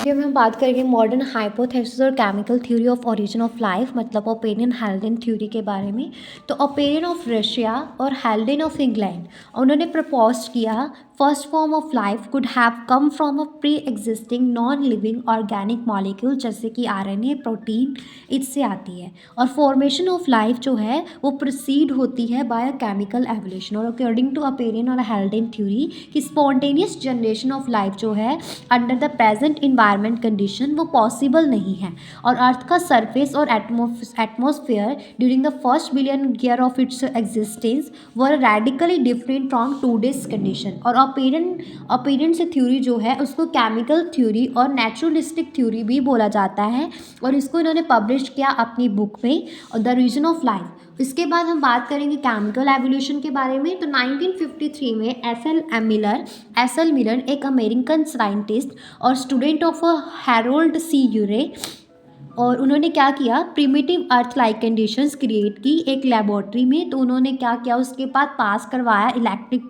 ये में हम बात करेंगे मॉडर्न हाइपोथेसिस और chemical theory of origin of life, मतलब ओपेनियन हेल्डेन थ्योरी के बारे में। तो ओपेनियन ऑफ रशिया और हेल्डेन ऑफ इंग्लैंड, उन्होंने प्रपोज किया first form of life could have come from a pre existing non living organic molecule, जैसे कि आरएनए, प्रोटीन, इससे आती है। और फॉर्मेशन ऑफ लाइफ जो है वो प्रोसीड होती है बाय केमिकल एवोल्यूशन। और अकॉर्डिंग टू ओपेनियन और हेल्डेन थ्योरी कि स्पॉन्टेनियस जनरेशन ऑफ लाइफ जो है under the present environment condition वो पॉसिबल नहीं है। और अर्थ का सरफेस और atmosphere during the first billion year of its existence were radically different from today's condition. और ओपेनियन से थ्योरी जो है उसको केमिकल थ्योरी और नेचुरलिस्टिक थ्योरी भी बोला जाता है। और इसको इन्होंने पब्लिश किया अपनी बुक में द रीजन ऑफ लाइफ। इसके बाद हम बात करेंगे केमिकल एवोल्यूशन के बारे में। तो 1953 में एस एल मिलर एक अमेरिकन साइंटिस्ट और स्टूडेंट ऑफ हैरोल्ड सी यूरे, और उन्होंने क्या किया, primitive earth like conditions create की एक लेबोरेटरी में। तो उन्होंने क्या किया, उसके बाद पास करवाया electric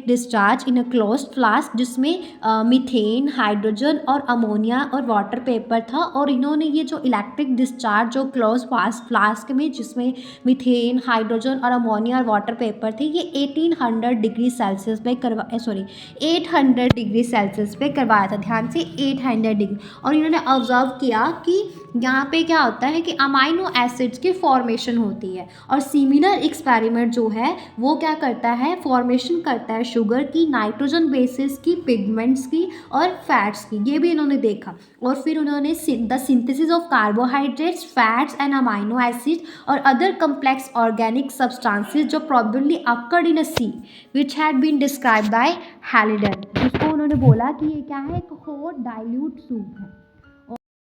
discharge in a closed flask, जिसमें मीथेन, हाइड्रोजन और अमोनिया और वाटर पेपर था। और इन्होंने ये जो इलेक्ट्रिक डिस्चार्ज जो क्लोज फ्लास्क में जिसमें मीथेन, हाइड्रोजन और अमोनिया और वाटर पेपर थे, ये 1800 डिग्री सेल्सियस पे 800 डिग्री सेल्सियस पे करवाया था। ध्यान से 800 डिग्री। और इन्होंने ऑब्जर्व किया कि यहाँ पे क्या होता है कि अमाइनो एसिड्स की फॉर्मेशन होती है। और सिमिलर एक्सपेरिमेंट जो है वो क्या करता है, फॉर्मेशन करता है शुगर की, नाइट्रोजन बेसिस की, पिगमेंट्स की और फैट्स की, ये भी इन्होंने देखा। और फिर उन्होंने the synthesis of carbohydrates, fats and amino acid और अदर कम्प्लेक्स ऑर्गेनिक सब्सटेंसेस जो probably occurred in a sea which had been described by Haldane, जिसको उन्होंने बोला कि ये क्या है, एक हॉट डाइल्यूट सूप है।